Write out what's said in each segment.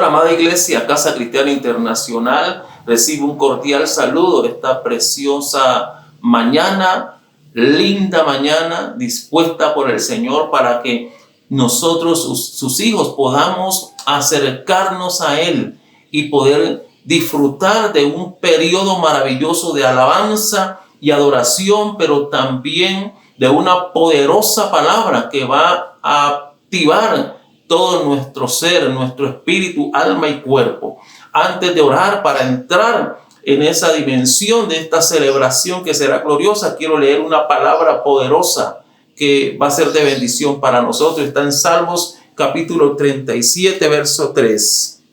la amada iglesia Casa Cristiana Internacional recibe un cordial saludo esta preciosa mañana, linda mañana, dispuesta por el Señor para que nosotros, sus hijos, podamos acercarnos a Él y poder disfrutar de un periodo maravilloso de alabanza y adoración, pero también de una poderosa palabra que va a activar todo nuestro ser, nuestro espíritu, alma y cuerpo. Antes de orar, para entrar en esa dimensión de esta celebración que será gloriosa, quiero leer una palabra poderosa que va a ser de bendición para nosotros. Está en Salmos capítulo 37, verso 3.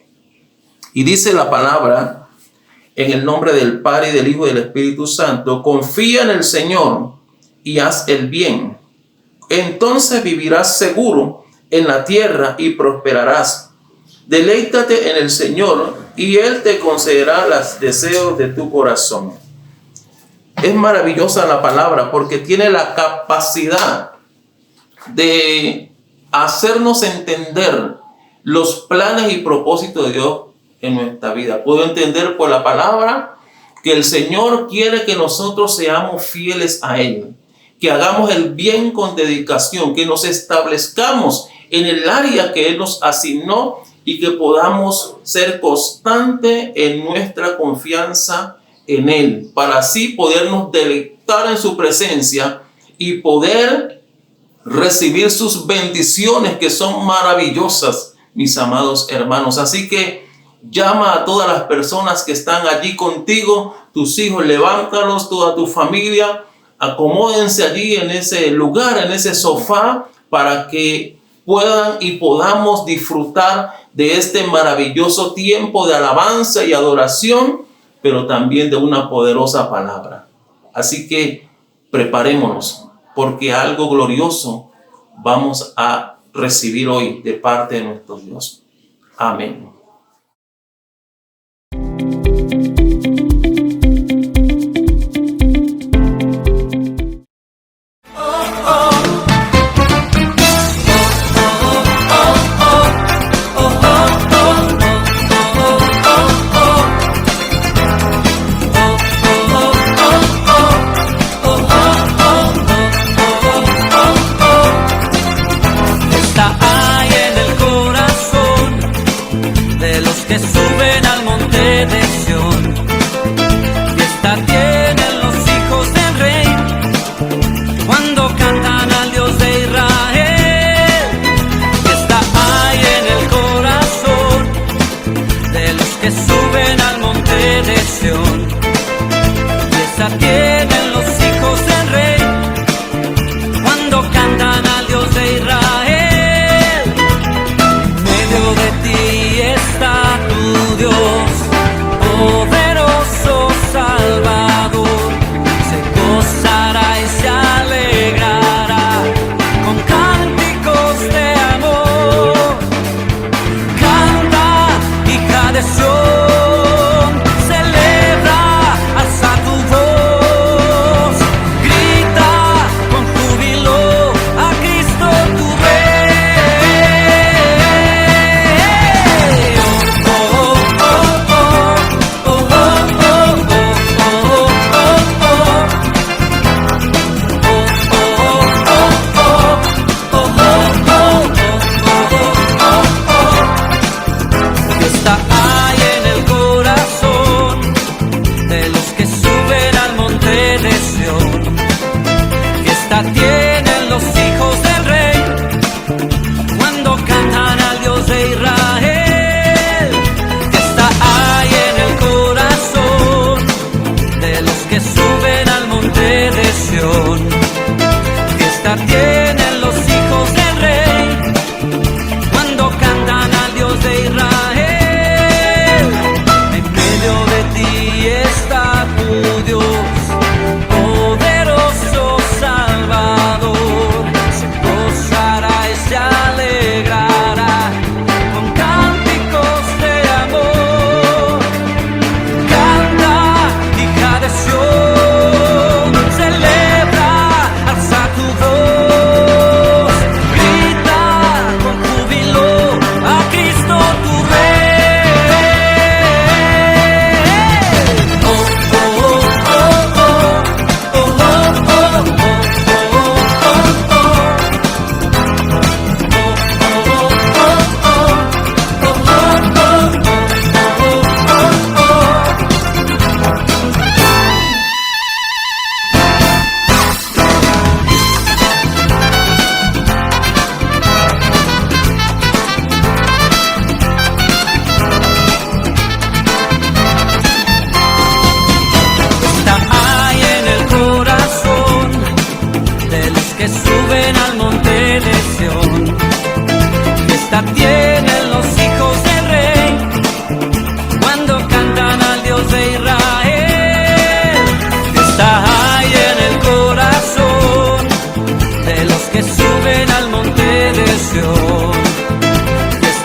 Y dice la palabra, en el nombre del Padre y del Hijo y del Espíritu Santo: confía en el Señor y haz el bien. Entonces vivirás seguro en la tierra y prosperarás. Deleítate en el Señor y Él te concederá los deseos de tu corazón. Es maravillosa la palabra porque tiene la capacidad de hacernos entender los planes y propósitos de Dios en nuestra vida. Puedo entender por la palabra que el Señor quiere que nosotros seamos fieles a Él, que hagamos el bien con dedicación, que nos establezcamos en el área que Él nos asignó y que podamos ser constantes en nuestra confianza en Él, para así podernos deleitar en su presencia y poder recibir sus bendiciones que son maravillosas, mis amados hermanos. Así que llama a todas las personas que están allí contigo, tus hijos, levántalos, toda tu familia, acomódense allí en ese lugar, en ese sofá, para que puedan y podamos disfrutar de este maravilloso tiempo de alabanza y adoración, pero también de una poderosa palabra. Así que preparémonos, porque algo glorioso vamos a recibir hoy de parte de nuestro Dios. Amén.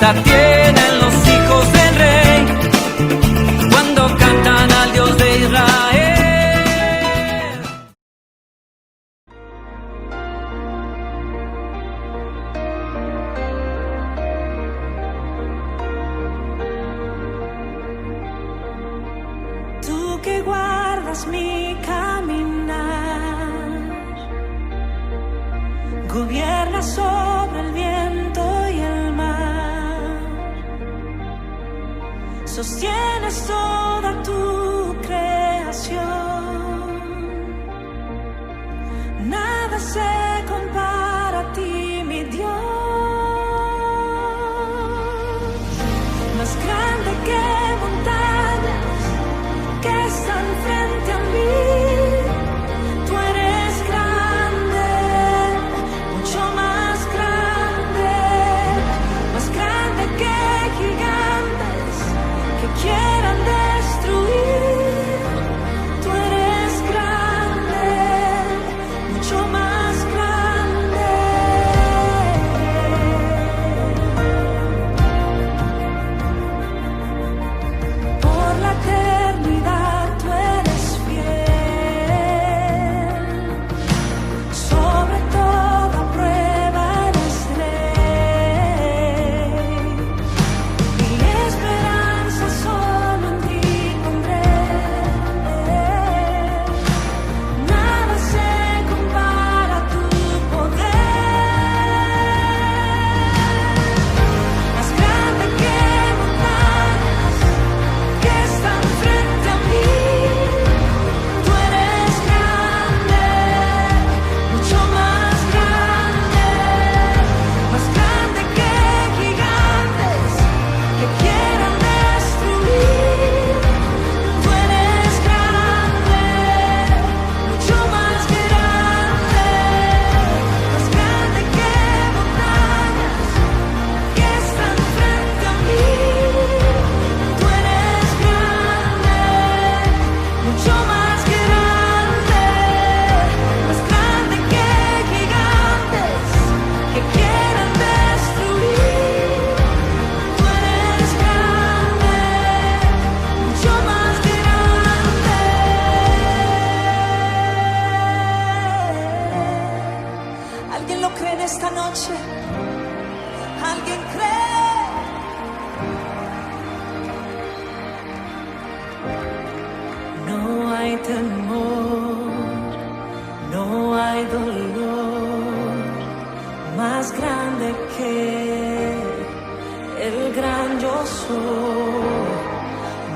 fuerza tienen los hijos del rey cuando cantan al Dios de Israel. Tú que guardas mi caminar, gobiernas sobre el viento y el mar, sostienes toda tu creación. Nada se compara a ti, mi Dios, más grande que montañas que están frente a mí. Tú eres grande, mucho más grande que gigantes que quieran destruir. Tú eres grande, mucho más grande. Por la eternidad tú eres fiel, sobre toda prueba eres rey. Mi esperanza solo en ti pondré, nada se compara a tu poder. Más grande que montañas que están frente a mí. Tú eres grande, mucho más grande que gigantes que quieran destruir. Tú eres grande, mucho más grande que montañas que están frente a mí. Tú eres grande, mucho más grande que gigantes que quieran destruir. Tú eres grande, mucho más grande. ¿Alguien lo cree en esta noche? ¿Alguien cree? No hay temor, no hay dolor más grande que el gran yo soy.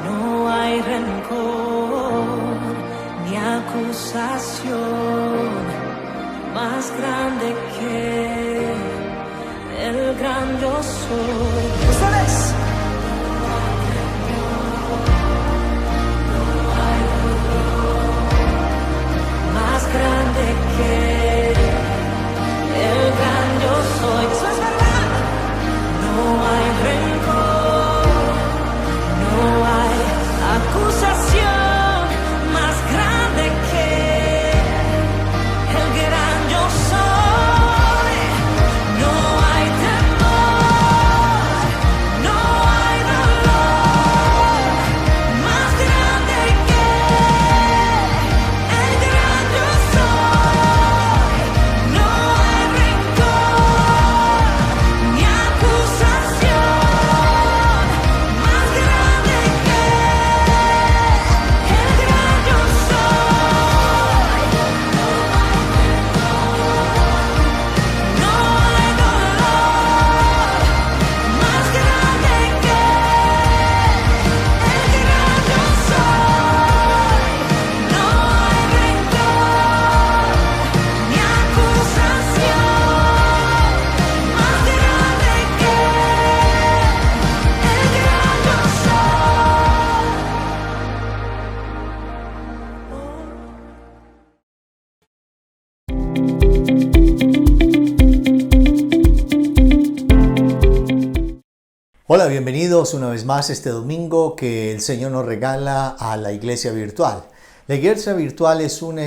No hay rencor ni acusación más grande que el gran yo soy. ¿Ustedes? Más grande que el gran yo soy. Eso es verdad. No hay rencor, no hay acusación más grande que el gran yo soy. No hay temor, no hay dolor más grande que el gran yo soy. No hay rencor ni acusación más grande que el gran yo soy. No hay dolor más grande que el gran yo soy. No hay rencor ni acusación más grande que el gran yo Hola, bienvenidos una vez más este domingo que el Señor nos regala a la iglesia virtual. La iglesia virtual es un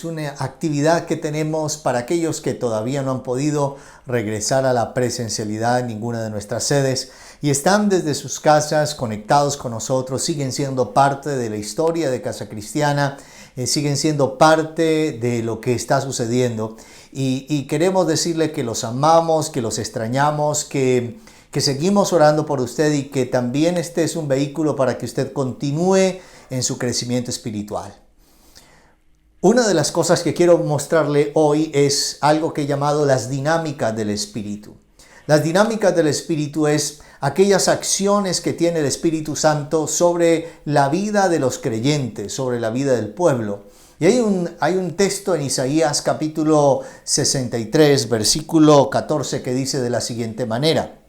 una actividad que tenemos para aquellos que todavía no han podido regresar a la presencialidad en ninguna de nuestras sedes y están desde sus casas conectados con nosotros, siguen siendo parte de la historia de Casa Cristiana, siguen siendo parte de lo que está sucediendo y queremos decirle que los amamos, que los extrañamos, que seguimos orando por usted y que también este es un vehículo para que usted continúe en su crecimiento espiritual. Una de las cosas que quiero mostrarle hoy es algo que he llamado las dinámicas del Espíritu. Las dinámicas del Espíritu es aquellas acciones que tiene el Espíritu Santo sobre la vida de los creyentes, sobre la vida del pueblo. Y hay un texto en Isaías capítulo 63, versículo 14, que dice de la siguiente manera: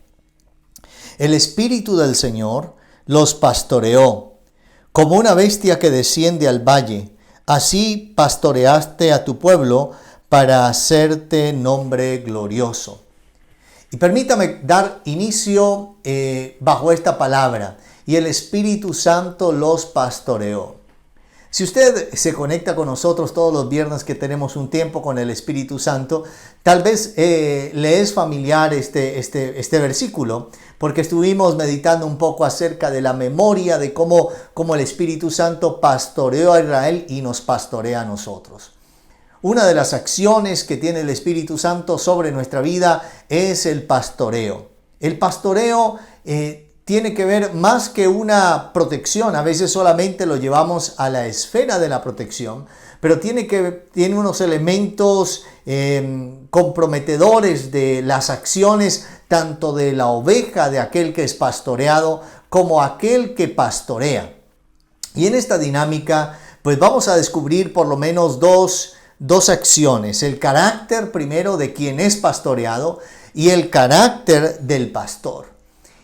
El Espíritu del Señor los pastoreó, como una bestia que desciende al valle. Así pastoreaste a tu pueblo para hacerte nombre glorioso. Y permítame dar inicio bajo esta palabra. Y el Espíritu Santo los pastoreó. Si usted se conecta con nosotros todos los viernes que tenemos un tiempo con el Espíritu Santo, tal vez le es familiar este versículo, porque estuvimos meditando un poco acerca de la memoria de cómo el Espíritu Santo pastoreó a Israel y nos pastorea a nosotros. Una de las acciones que tiene el Espíritu Santo sobre nuestra vida es el pastoreo. El pastoreo tiene que ver más que una protección. A veces solamente lo llevamos a la esfera de la protección, pero tiene unos elementos comprometedores de las acciones tanto de la oveja, de aquel que es pastoreado, como aquel que pastorea. Y en esta dinámica, pues vamos a descubrir por lo menos dos acciones. El carácter primero de quien es pastoreado y el carácter del pastor.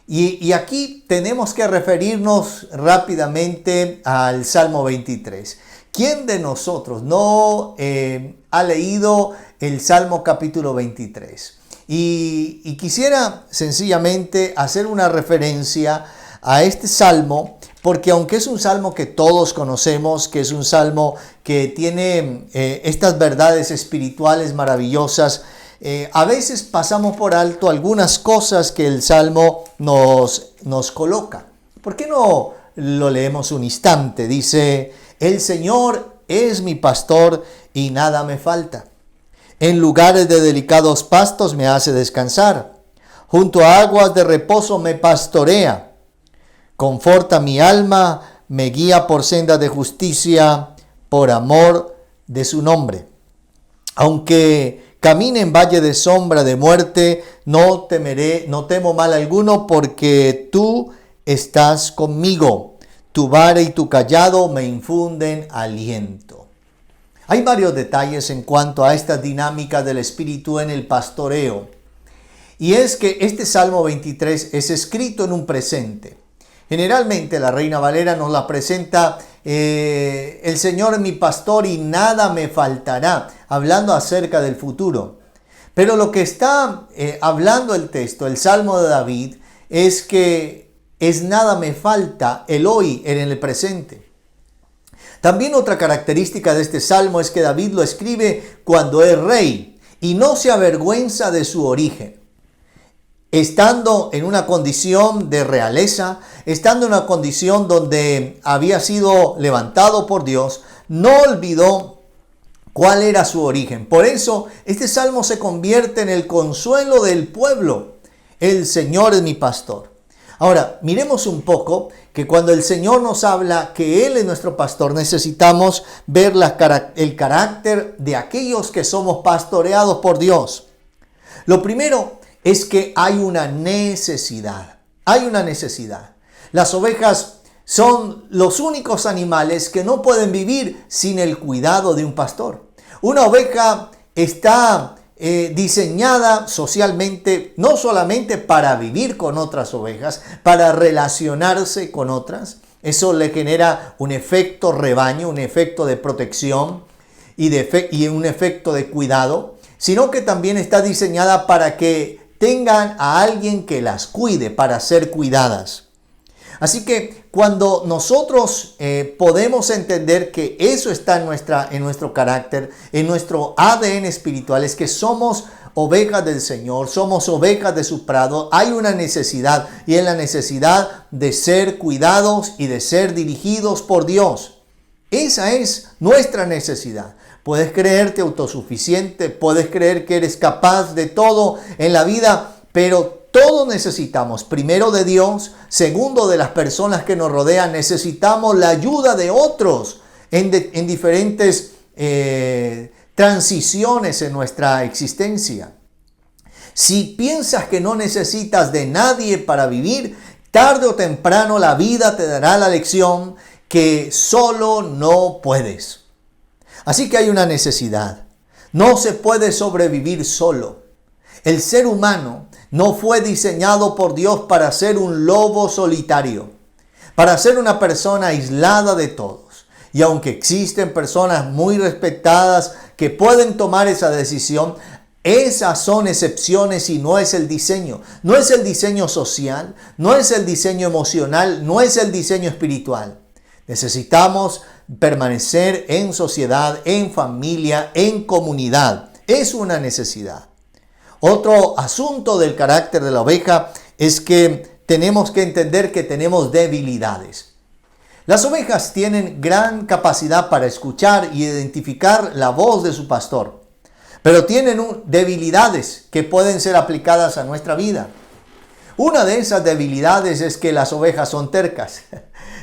Y aquí tenemos que referirnos rápidamente al Salmo 23. ¿Quién de nosotros no ha leído el Salmo capítulo 23? Y quisiera sencillamente hacer una referencia a este salmo, porque aunque es un salmo que todos conocemos, que es un salmo que tiene estas verdades espirituales maravillosas, a veces pasamos por alto algunas cosas que el Salmo nos coloca. ¿Por qué no lo leemos un instante? Dice: El Señor es mi pastor y nada me falta. En lugares de delicados pastos me hace descansar. Junto a aguas de reposo me pastorea. Conforta mi alma, me guía por sendas de justicia, por amor de su nombre. Aunque camine en valle de sombra de muerte, no temeré, no temo mal alguno, porque tú estás conmigo. Tu vara y tu cayado me infunden aliento. Hay varios detalles en cuanto a esta dinámica del Espíritu en el pastoreo. Y es que este Salmo 23 es escrito en un presente. Generalmente la Reina Valera nos la presenta: el Señor es mi pastor y nada me faltará, hablando acerca del futuro. Pero lo que está hablando el texto, el Salmo de David, es que es nada me falta el hoy en el presente. También otra característica de este salmo es que David lo escribe cuando es rey y no se avergüenza de su origen. Estando en una condición de realeza, estando en una condición donde había sido levantado por Dios, no olvidó cuál era su origen. Por eso este salmo se convierte en el consuelo del pueblo. El Señor es mi pastor. Ahora, miremos un poco que cuando el Señor nos habla que Él es nuestro pastor, necesitamos ver el carácter de aquellos que somos pastoreados por Dios. Lo primero es que hay una necesidad. Hay una necesidad. Las ovejas son los únicos animales que no pueden vivir sin el cuidado de un pastor. Una oveja está diseñada socialmente no solamente para vivir con otras ovejas, para relacionarse con otras. Eso le genera un efecto rebaño, un efecto de protección y un efecto de cuidado, sino que también está diseñada para que tengan a alguien que las cuide, para ser cuidadas. Así que cuando nosotros podemos entender que eso está en nuestro carácter, en nuestro ADN espiritual, es que somos ovejas del Señor, somos ovejas de su prado, hay una necesidad, y es la necesidad de ser cuidados y de ser dirigidos por Dios. Esa es nuestra necesidad. Puedes creerte autosuficiente, puedes creer que eres capaz de todo en la vida, pero todos necesitamos, primero de Dios, segundo de las personas que nos rodean, necesitamos la ayuda de otros en diferentes transiciones en nuestra existencia. Si piensas que no necesitas de nadie para vivir, tarde o temprano la vida te dará la lección que solo no puedes. Así que hay una necesidad. No se puede sobrevivir solo. El ser humano no fue diseñado por Dios para ser un lobo solitario, para ser una persona aislada de todos. Y aunque existen personas muy respetadas que pueden tomar esa decisión, esas son excepciones y no es el diseño. No es el diseño social, no es el diseño emocional, no es el diseño espiritual. Necesitamos permanecer en sociedad, en familia, en comunidad. Es una necesidad. Otro asunto del carácter de la oveja es que tenemos que entender que tenemos debilidades. Las ovejas tienen gran capacidad para escuchar y identificar la voz de su pastor, pero tienen debilidades que pueden ser aplicadas a nuestra vida. Una de esas debilidades es que las ovejas son tercas.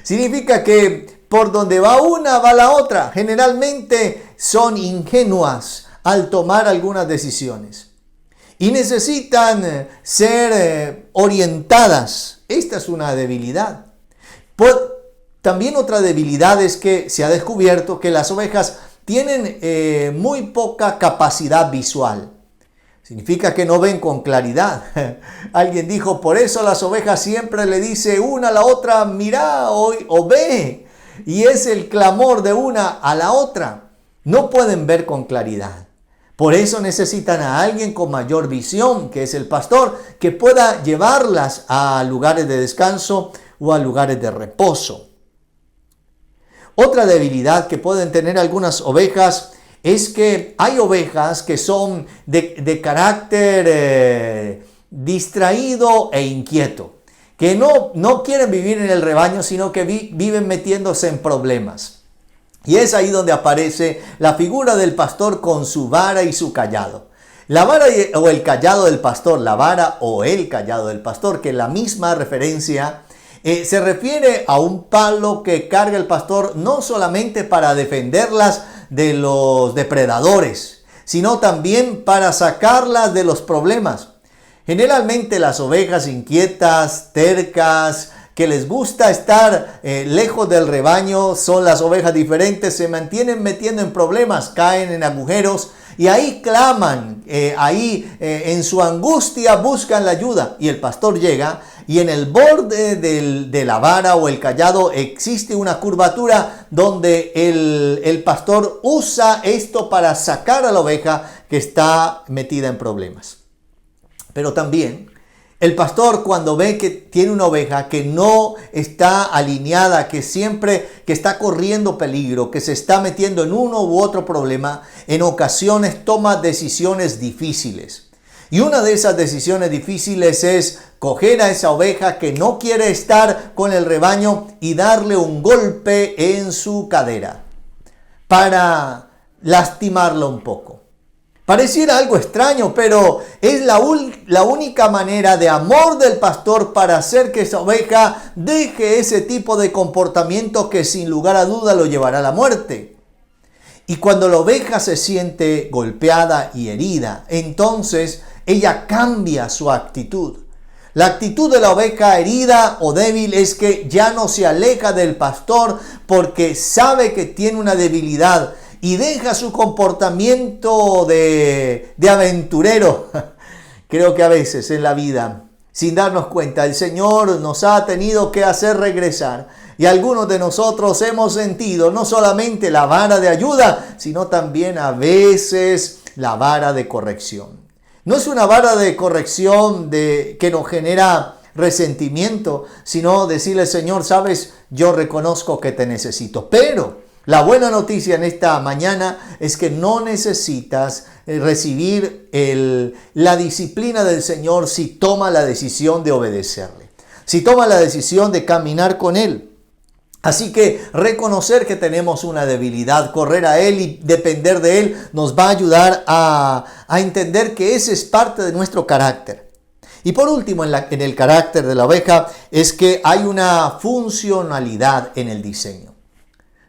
Significa que por donde va una, va la otra. Generalmente son ingenuas al tomar algunas decisiones. Y necesitan ser orientadas. Esta es una debilidad. También otra debilidad es que se ha descubierto que las ovejas tienen muy poca capacidad visual. Significa que no ven con claridad. Alguien dijo, por eso las ovejas siempre le dice una a la otra, mira o ve. Y es el clamor de una a la otra. No pueden ver con claridad. Por eso necesitan a alguien con mayor visión, que es el pastor, que pueda llevarlas a lugares de descanso o a lugares de reposo. Otra debilidad que pueden tener algunas ovejas es que hay ovejas que son de carácter distraído e inquieto, que no quieren vivir en el rebaño, sino que viven metiéndose en problemas. Y es ahí donde aparece la figura del pastor con su vara y su callado. La vara o el callado del pastor, la vara o el callado del pastor, que es la misma referencia, se refiere a un palo que carga el pastor no solamente para defenderlas de los depredadores, sino también para sacarlas de los problemas. Generalmente las ovejas inquietas, tercas, que les gusta estar lejos del rebaño, son las ovejas diferentes, se mantienen metiendo en problemas, caen en agujeros y ahí claman, en su angustia buscan la ayuda y el pastor llega y en el borde de la vara o el callado existe una curvatura donde el pastor usa esto para sacar a la oveja que está metida en problemas. Pero también el pastor, cuando ve que tiene una oveja que no está alineada, que está corriendo peligro, que se está metiendo en uno u otro problema, en ocasiones toma decisiones difíciles. Y una de esas decisiones difíciles es coger a esa oveja que no quiere estar con el rebaño y darle un golpe en su cadera para lastimarlo un poco. Pareciera algo extraño, pero es la única manera de amor del pastor para hacer que esa oveja deje ese tipo de comportamiento que sin lugar a duda lo llevará a la muerte. Y cuando la oveja se siente golpeada y herida, entonces ella cambia su actitud. La actitud de la oveja herida o débil es que ya no se aleja del pastor porque sabe que tiene una debilidad y deja su comportamiento de aventurero. Creo que a veces en la vida, sin darnos cuenta, el Señor nos ha tenido que hacer regresar. Y algunos de nosotros hemos sentido no solamente la vara de ayuda, sino también a veces la vara de corrección. No es una vara de corrección que nos genera resentimiento, sino decirle, Señor, sabes, yo reconozco que te necesito. Pero la buena noticia en esta mañana es que no necesitas recibir la disciplina del Señor si toma la decisión de obedecerle, si toma la decisión de caminar con Él. Así que reconocer que tenemos una debilidad, correr a Él y depender de Él nos va a ayudar a entender que ese es parte de nuestro carácter. Y por último, en el carácter de la oveja es que hay una funcionalidad en el diseño.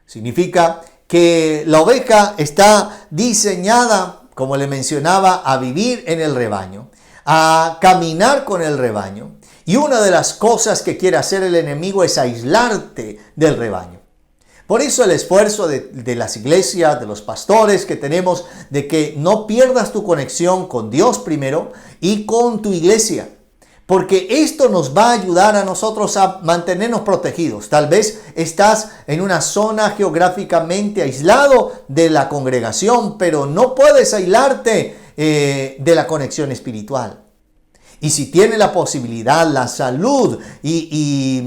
Significa que la oveja está diseñada, como le mencionaba, a vivir en el rebaño, a caminar con el rebaño. Y una de las cosas que quiere hacer el enemigo es aislarte del rebaño. Por eso el esfuerzo de las iglesias, de los pastores que tenemos, de que no pierdas tu conexión con Dios primero y con tu iglesia. Porque esto nos va a ayudar a nosotros a mantenernos protegidos. Tal vez estás en una zona geográficamente aislado de la congregación, pero no puedes aislarte de la conexión espiritual. Y si tienes la posibilidad, la salud y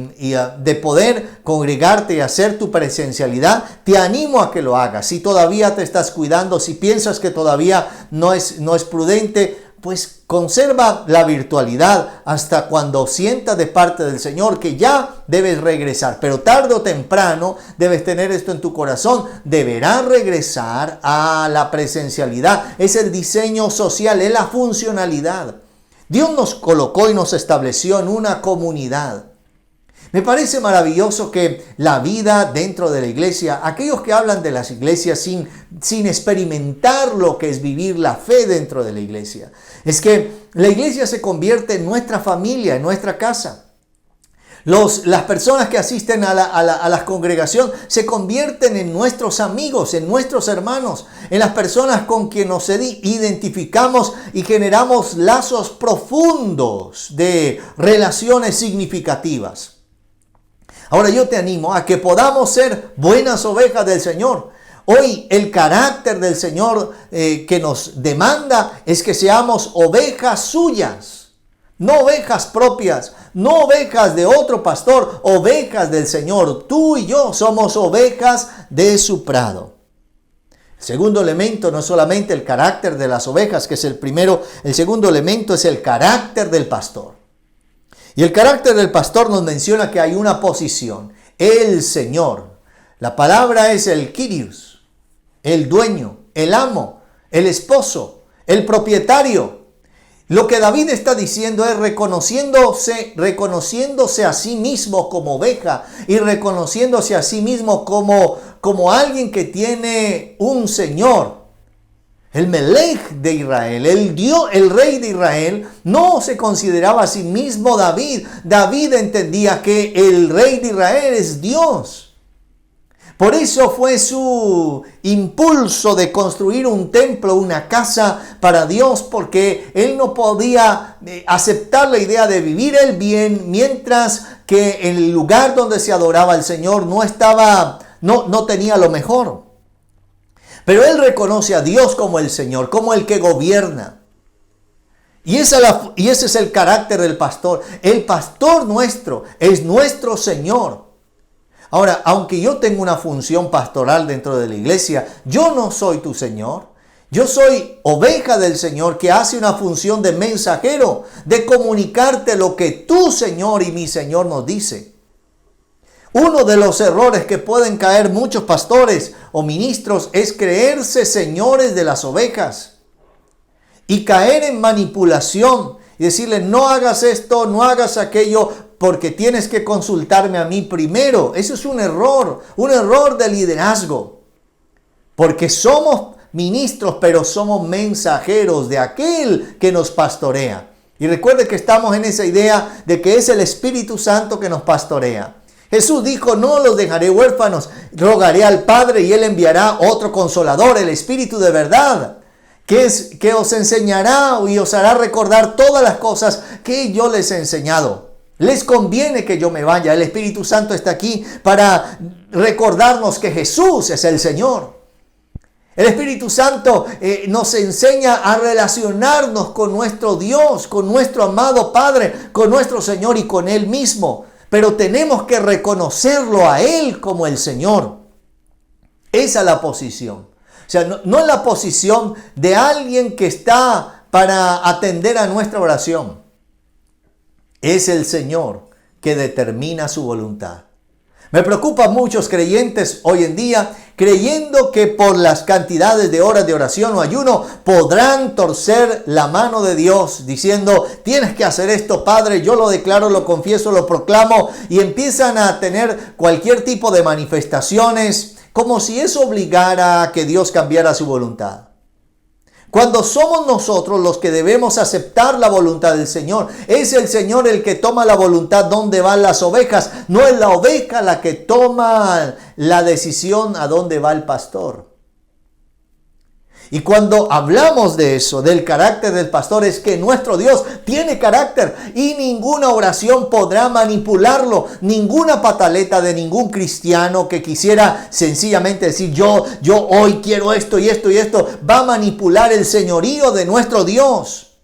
de poder congregarte y hacer tu presencialidad, te animo a que lo hagas. Si todavía te estás cuidando, si piensas que todavía no es prudente, pues conserva la virtualidad hasta cuando sientas de parte del Señor que ya debes regresar. Pero tarde o temprano debes tener esto en tu corazón. Deberás regresar a la presencialidad. Es el diseño social, es la funcionalidad. Dios nos colocó y nos estableció en una comunidad. Me parece maravilloso que la vida dentro de la iglesia, aquellos que hablan de las iglesias sin experimentar lo que es vivir la fe dentro de la iglesia, es que la iglesia se convierte en nuestra familia, en nuestra casa. Las personas que asisten a la congregación se convierten en nuestros amigos, en nuestros hermanos, en las personas con quien nos identificamos y generamos lazos profundos de relaciones significativas. Ahora yo te animo a que podamos ser buenas ovejas del Señor. Hoy el carácter del Señor que nos demanda es que seamos ovejas suyas. No ovejas propias, no ovejas de otro pastor, ovejas del Señor. Tú y yo somos ovejas de su prado. El segundo elemento no es solamente el carácter de las ovejas, que es el primero. El segundo elemento es el carácter del pastor. Y el carácter del pastor nos menciona que hay una posición, el Señor. La palabra es el Kyrios, el dueño, el amo, el esposo, el propietario. Lo que David está diciendo es reconociéndose a sí mismo como oveja y reconociéndose a sí mismo como alguien que tiene un Señor. El Melech de Israel, el rey de Israel, no se consideraba a sí mismo David. David entendía que el rey de Israel es Dios. Por eso fue su impulso de construir un templo, una casa para Dios, porque él no podía aceptar la idea de vivir el bien, mientras que en el lugar donde se adoraba al Señor no tenía lo mejor. Pero él reconoce a Dios como el Señor, como el que gobierna. Y ese es el carácter del pastor. El pastor nuestro es nuestro Señor. Ahora, aunque yo tengo una función pastoral dentro de la iglesia, yo no soy tu Señor. Yo soy oveja del Señor que hace una función de mensajero, de comunicarte lo que tu Señor y mi Señor nos dice. Uno de los errores que pueden caer muchos pastores o ministros es creerse señores de las ovejas y caer en manipulación y decirle no hagas esto, no hagas aquello, porque tienes que consultarme a mí primero. Eso es un error de liderazgo. Porque somos ministros, pero somos mensajeros de aquel que nos pastorea. Y recuerde que estamos en esa idea de que es el Espíritu Santo que nos pastorea. Jesús dijo, no los dejaré huérfanos, rogaré al Padre y Él enviará otro consolador, el Espíritu de verdad, que os enseñará y os hará recordar todas las cosas que yo les he enseñado. Les conviene que yo me vaya. El Espíritu Santo está aquí para recordarnos que Jesús es el Señor. El Espíritu Santo nos enseña a relacionarnos con nuestro Dios, con nuestro amado Padre, con nuestro Señor y con Él mismo. Pero tenemos que reconocerlo a Él como el Señor. Esa es la posición. O sea, no es la posición de alguien que está para atender a nuestra oración. Es el Señor que determina su voluntad. Me preocupan muchos creyentes hoy en día creyendo que por las cantidades de horas de oración o ayuno podrán torcer la mano de Dios diciendo, tienes que hacer esto, Padre, yo lo declaro, lo confieso, lo proclamo, y empiezan a tener cualquier tipo de manifestaciones como si eso obligara a que Dios cambiara su voluntad. Cuando somos nosotros los que debemos aceptar la voluntad del Señor, es el Señor el que toma la voluntad dónde van las ovejas, no es la oveja la que toma la decisión a dónde va el pastor. Y cuando hablamos de eso, del carácter del pastor, es que nuestro Dios tiene carácter y ninguna oración podrá manipularlo. Ninguna pataleta de ningún cristiano que quisiera sencillamente decir yo hoy quiero esto y esto y esto, va a manipular el señorío de nuestro Dios.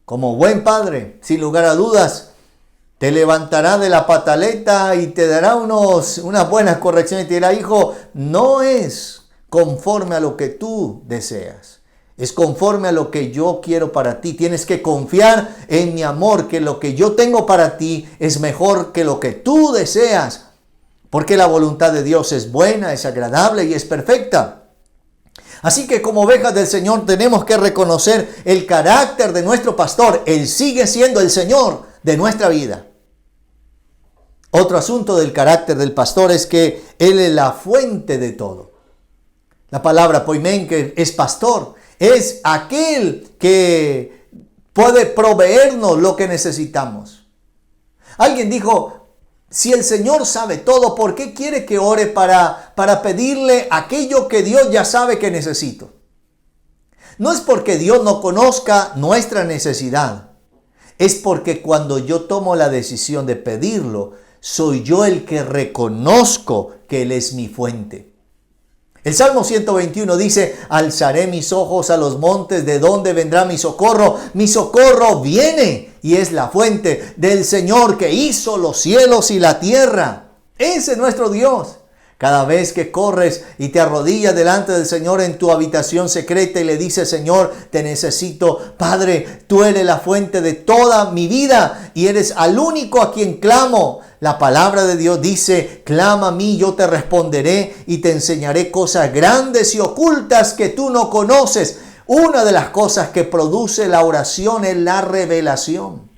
Como buen padre, sin lugar a dudas, te levantará de la pataleta y te dará unas buenas correcciones y te dirá, hijo, no es conforme a lo que tú deseas. Es conforme a lo que yo quiero para ti. Tienes que confiar en mi amor, que lo que yo tengo para ti es mejor que lo que tú deseas. Porque la voluntad de Dios es buena, es agradable y es perfecta. Así que como ovejas del Señor tenemos que reconocer el carácter de nuestro pastor. Él sigue siendo el Señor de nuestra vida. Otro asunto del carácter del pastor es que Él es la fuente de todo. La palabra poimen, que es pastor, es aquel que puede proveernos lo que necesitamos. Alguien dijo, si el Señor sabe todo, ¿por qué quiere que ore para pedirle aquello que Dios ya sabe que necesito? No es porque Dios no conozca nuestra necesidad. Es porque cuando yo tomo la decisión de pedirlo, soy yo el que reconozco que Él es mi fuente. El Salmo 121 dice, alzaré mis ojos a los montes, ¿de dónde vendrá mi socorro? Mi socorro viene y es la fuente del Señor que hizo los cielos y la tierra. Ese es nuestro Dios. Cada vez que corres y te arrodillas delante del Señor en tu habitación secreta y le dices, Señor, te necesito. Padre, tú eres la fuente de toda mi vida y eres al único a quien clamo. La palabra de Dios dice, clama a mí, yo te responderé y te enseñaré cosas grandes y ocultas que tú no conoces. Una de las cosas que produce la oración es la revelación.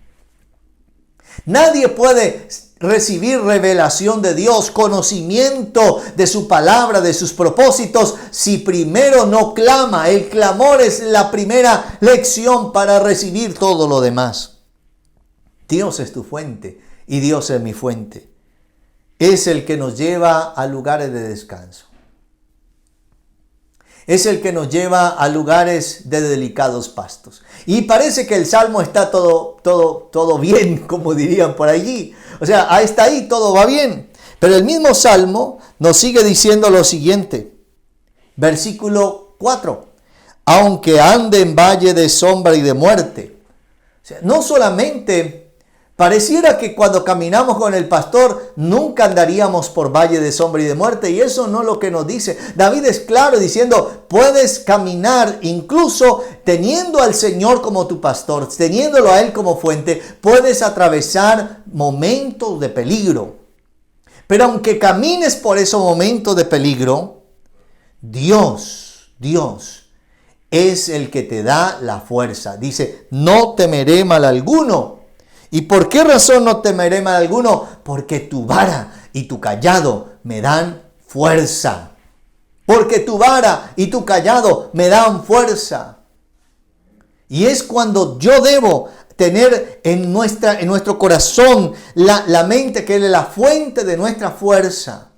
Nadie puede recibir revelación de Dios, conocimiento de su palabra, de sus propósitos, si primero no clama. El clamor es la primera lección para recibir todo lo demás. Dios es tu fuente y Dios es mi fuente. Es el que nos lleva a lugares de descanso. Es el que nos lleva a lugares de delicados pastos. Y parece que el Salmo está todo bien, como dirían por allí. O sea, hasta ahí todo va bien. Pero el mismo Salmo nos sigue diciendo lo siguiente. Versículo 4. Aunque ande en valle de sombra y de muerte. O sea, no solamente pareciera que cuando caminamos con el pastor nunca andaríamos por valle de sombra y de muerte, y eso no es lo que nos dice. David es claro diciendo, puedes caminar incluso teniendo al Señor como tu pastor, teniéndolo a Él como fuente, puedes atravesar momentos de peligro. Pero aunque camines por esos momentos de peligro, Dios es el que te da la fuerza. Dice, no temeré mal alguno. ¿Y por qué razón no temeré mal alguno? Porque tu vara y tu cayado me dan fuerza. Porque tu vara y tu cayado me dan fuerza. Y es cuando yo debo tener en nuestro corazón la mente que es la fuente de nuestra fuerza.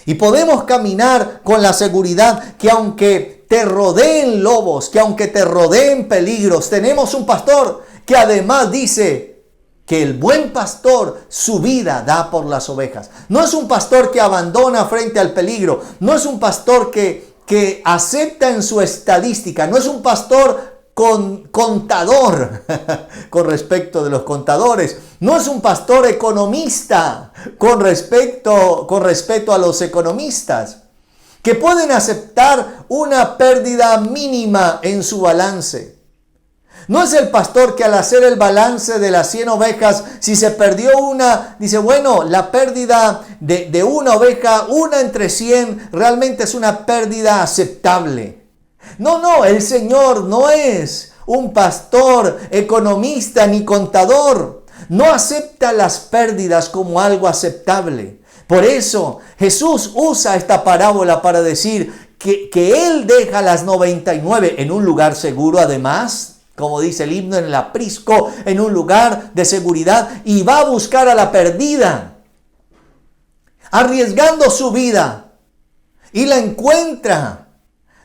Y podemos caminar con la seguridad que aunque te rodeen lobos, que aunque te rodeen peligros, tenemos un pastor que además dice que el buen pastor su vida da por las ovejas. No es un pastor que abandona frente al peligro. No es un pastor que que acepta en su estadística, no es un pastor contador, con respecto de los contadores, no es un pastor economista con respecto a los economistas, que pueden aceptar una pérdida mínima en su balance. No es el pastor que al hacer el balance de las 100 ovejas, si se perdió una, dice, bueno, la pérdida de una oveja, una entre 100, realmente es una pérdida aceptable. No, el Señor no es un pastor economista ni contador. No acepta las pérdidas como algo aceptable. Por eso Jesús usa esta parábola para decir que Él deja las 99 en un lugar seguro, además, como dice el himno, en el aprisco, en un lugar de seguridad, y va a buscar a la perdida, arriesgando su vida, y la encuentra.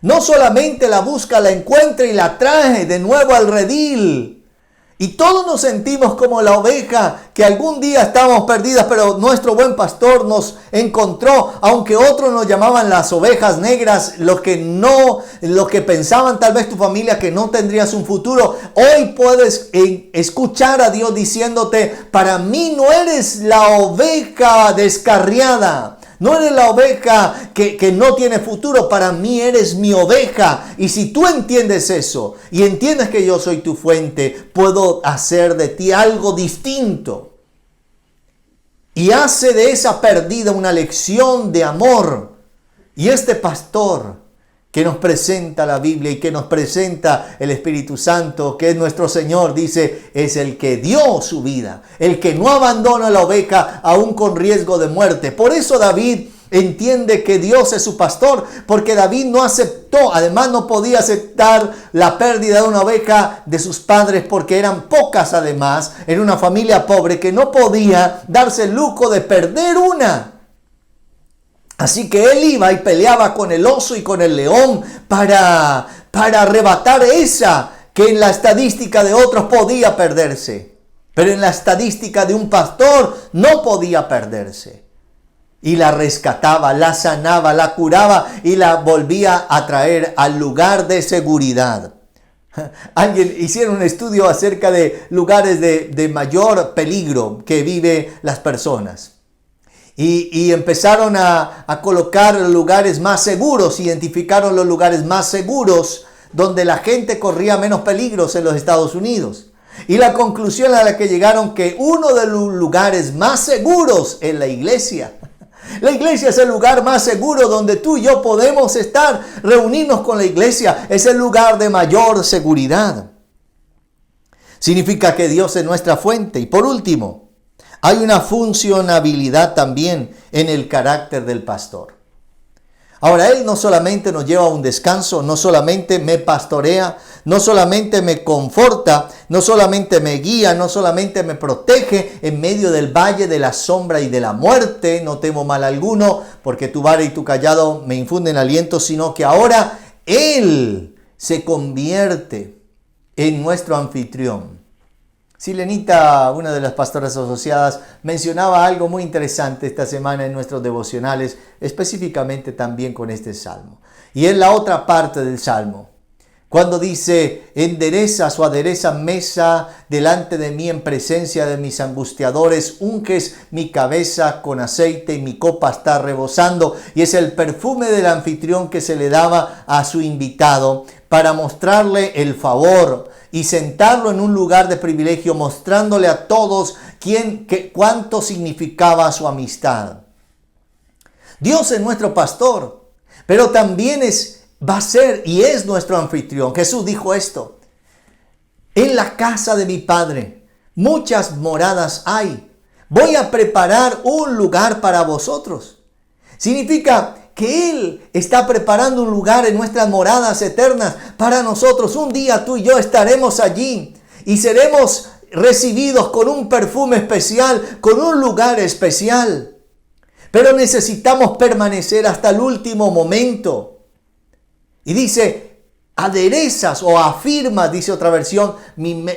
No solamente la busca, la encuentra y la trae de nuevo al redil. Y todos nos sentimos como la oveja que algún día estábamos perdidas, pero nuestro buen pastor nos encontró, aunque otros nos llamaban las ovejas negras, los que pensaban tal vez tu familia que no tendrías un futuro. Hoy puedes escuchar a Dios diciéndote, para mí no eres la oveja descarriada. No eres la oveja que no tiene futuro, para mí eres mi oveja. Y si tú entiendes eso y entiendes que yo soy tu fuente, puedo hacer de ti algo distinto. Y hace de esa perdida una lección de amor. Y este pastor que nos presenta la Biblia y que nos presenta el Espíritu Santo, que es nuestro Señor, dice, es el que dio su vida, el que no abandona a la oveja aún con riesgo de muerte. Por eso David entiende que Dios es su pastor, porque David no aceptó, además no podía aceptar la pérdida de una oveja de sus padres, porque eran pocas además, en una familia pobre que no podía darse el lujo de perder una. Así que él iba y peleaba con el oso y con el león para arrebatar esa que en la estadística de otros podía perderse. Pero en la estadística de un pastor no podía perderse. Y la rescataba, la sanaba, la curaba y la volvía a traer al lugar de seguridad. Alguien hicieron un estudio acerca de lugares de mayor peligro que viven las personas. Y empezaron a colocar los lugares más seguros, identificaron los lugares más seguros donde la gente corría menos peligros en los Estados Unidos. Y la conclusión a la que llegaron que uno de los lugares más seguros es la iglesia. La iglesia es el lugar más seguro donde tú y yo podemos estar, reunirnos con la iglesia. Es el lugar de mayor seguridad. Significa que Dios es nuestra fuente. Y por último, hay una funcionabilidad también en el carácter del pastor. Ahora, Él no solamente nos lleva a un descanso, no solamente me pastorea, no solamente me conforta, no solamente me guía, no solamente me protege en medio del valle de la sombra y de la muerte, no temo mal alguno, porque tu vara y tu cayado me infunden aliento, sino que ahora Él se convierte en nuestro anfitrión. Silenita, una de las pastoras asociadas, mencionaba algo muy interesante esta semana en nuestros devocionales, específicamente también con este salmo. Y es la otra parte del salmo, cuando dice, enderezas o aderezas mesa delante de mí en presencia de mis angustiadores, unges mi cabeza con aceite y mi copa está rebosando. Y es el perfume del anfitrión que se le daba a su invitado para mostrarle el favor y sentarlo en un lugar de privilegio, mostrándole a todos cuánto significaba su amistad. Dios es nuestro pastor, pero también va a ser y es nuestro anfitrión. Jesús dijo esto: en la casa de mi Padre muchas moradas hay. Voy a preparar un lugar para vosotros. Significa que Él está preparando un lugar en nuestras moradas eternas para nosotros. Un día tú y yo estaremos allí y seremos recibidos con un perfume especial, con un lugar especial. Pero necesitamos permanecer hasta el último momento. Y dice, aderezas o afirmas, dice otra versión,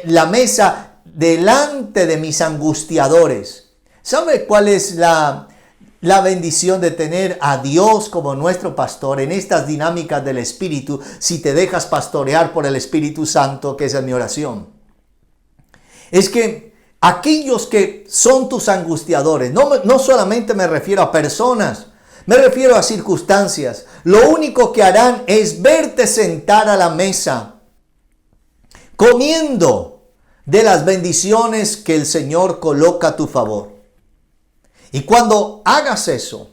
la mesa delante de mis angustiadores. ¿Sabe cuál es la bendición de tener a Dios como nuestro pastor en estas dinámicas del Espíritu, si te dejas pastorear por el Espíritu Santo, que esa es mi oración, es que aquellos que son tus angustiadores, no solamente me refiero a personas, me refiero a circunstancias, lo único que harán es verte sentar a la mesa, comiendo de las bendiciones que el Señor coloca a tu favor. Y cuando hagas eso,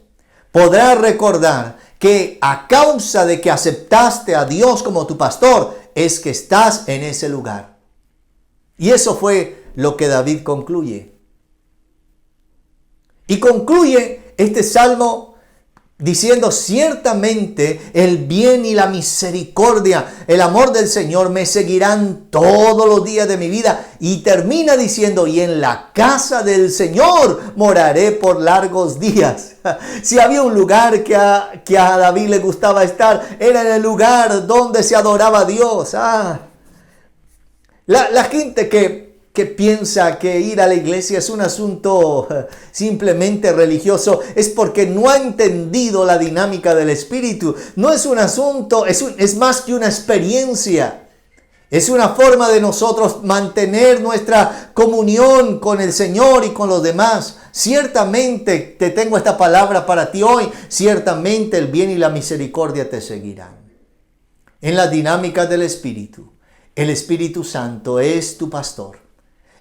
podrás recordar que a causa de que aceptaste a Dios como tu pastor, es que estás en ese lugar. Y eso fue lo que David concluye. Y concluye este salmo diciendo: ciertamente el bien y la misericordia, el amor del Señor me seguirán todos los días de mi vida. Y termina diciendo: y en la casa del Señor moraré por largos días. Si había un lugar que a David le gustaba estar, era en el lugar donde se adoraba a Dios. La gente que piensa que ir a la iglesia es un asunto simplemente religioso, es porque no ha entendido la dinámica del Espíritu. No es un asunto, es más que una experiencia. Es una forma de nosotros mantener nuestra comunión con el Señor y con los demás. Ciertamente te tengo esta palabra para ti hoy. Ciertamente el bien y la misericordia te seguirán. En las dinámicas del Espíritu, el Espíritu Santo es tu pastor.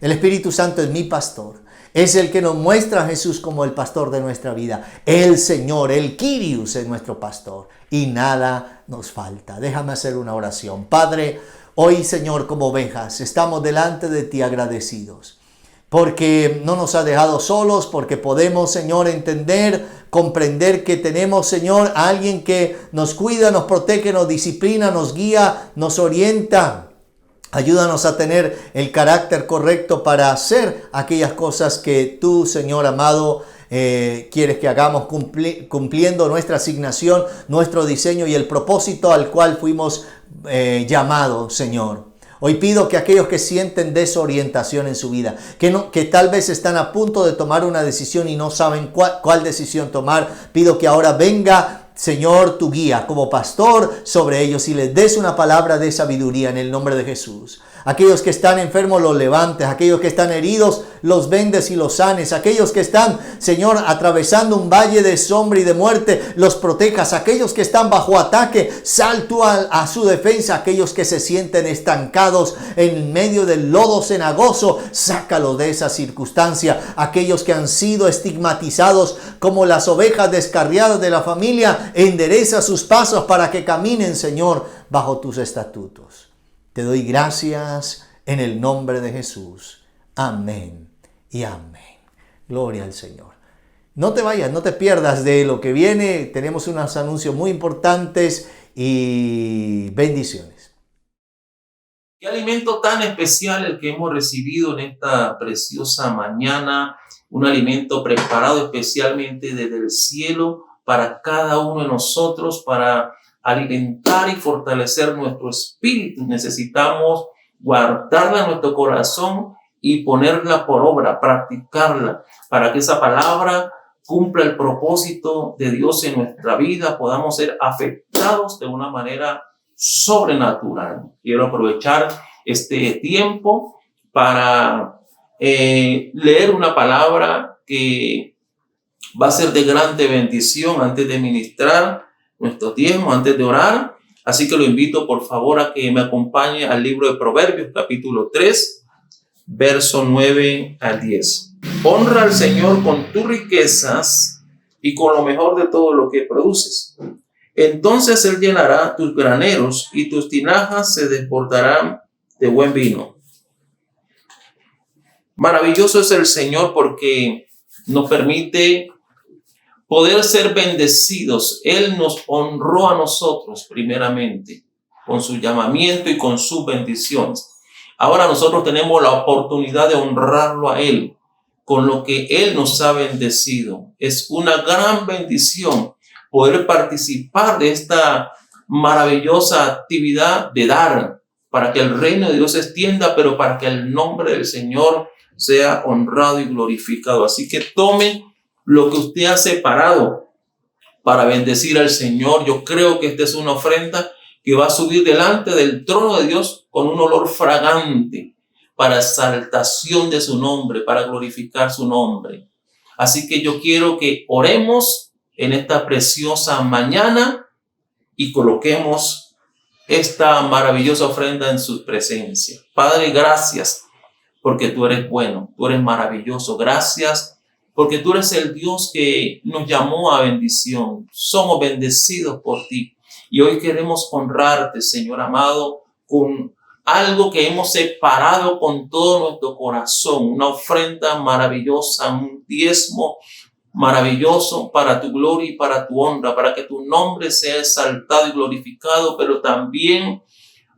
El Espíritu Santo es mi pastor. Es el que nos muestra a Jesús como el pastor de nuestra vida. El Señor, el Kyrios, es nuestro pastor. Y nada nos falta. Déjame hacer una oración. Padre, hoy, Señor, como ovejas, estamos delante de ti agradecidos. Porque no nos ha dejado solos, porque podemos, Señor, entender, comprender que tenemos, Señor, a alguien que nos cuida, nos protege, nos disciplina, nos guía, nos orienta. Ayúdanos a tener el carácter correcto para hacer aquellas cosas que tú, Señor amado, quieres que hagamos, cumpliendo nuestra asignación, nuestro diseño y el propósito al cual fuimos llamados, Señor. Hoy pido que aquellos que sienten desorientación en su vida, que tal vez están a punto de tomar una decisión y no saben cuál decisión tomar, pido que ahora venga, Señor, tu guía como pastor sobre ellos y les des una palabra de sabiduría en el nombre de Jesús. Aquellos que están enfermos los levantes, aquellos que están heridos los vendes y los sanes, aquellos que están, Señor, atravesando un valle de sombra y de muerte, los protejas, aquellos que están bajo ataque, sal tú a su defensa, aquellos que se sienten estancados en medio del lodo cenagoso, sácalos de esa circunstancia, aquellos que han sido estigmatizados como las ovejas descarriadas de la familia, endereza sus pasos para que caminen, Señor, bajo tus estatutos. Te doy gracias en el nombre de Jesús. Amén y amén. Gloria al Señor. No te vayas, no te pierdas de lo que viene. Tenemos unos anuncios muy importantes y bendiciones. Qué alimento tan especial el que hemos recibido en esta preciosa mañana. Un alimento preparado especialmente desde el cielo para cada uno de nosotros, para alimentar y fortalecer nuestro espíritu. Necesitamos guardarla en nuestro corazón y ponerla por obra, practicarla, para que esa palabra cumpla el propósito de Dios en nuestra vida, podamos ser afectados de una manera sobrenatural. Quiero aprovechar este tiempo para leer una palabra que va a ser de grande bendición antes de ministrar nuestro diezmo, antes de orar. Así que lo invito por favor a que me acompañe al libro de Proverbios, capítulo 3, verso 9 al 10. Honra al Señor con tus riquezas y con lo mejor de todo lo que produces. Entonces Él llenará tus graneros y tus tinajas se desbordarán de buen vino. Maravilloso es el Señor porque nos permite poder ser bendecidos. Él nos honró a nosotros primeramente con su llamamiento y con sus bendiciones. Ahora nosotros tenemos la oportunidad de honrarlo a Él con lo que Él nos ha bendecido. Es una gran bendición poder participar de esta maravillosa actividad de dar para que el reino de Dios se extienda, pero para que el nombre del Señor sea honrado y glorificado. Así que tomen lo que usted ha separado para bendecir al Señor. Yo creo que esta es una ofrenda que va a subir delante del trono de Dios con un olor fragante para exaltación de su nombre, para glorificar su nombre. Así que yo quiero que oremos en esta preciosa mañana y coloquemos esta maravillosa ofrenda en su presencia. Padre, gracias porque tú eres bueno, tú eres maravilloso. Gracias porque tú eres el Dios que nos llamó a bendición. Somos bendecidos por ti. Y hoy queremos honrarte, Señor amado, con algo que hemos separado con todo nuestro corazón. Una ofrenda maravillosa, un diezmo maravilloso para tu gloria y para tu honra, para que tu nombre sea exaltado y glorificado, pero también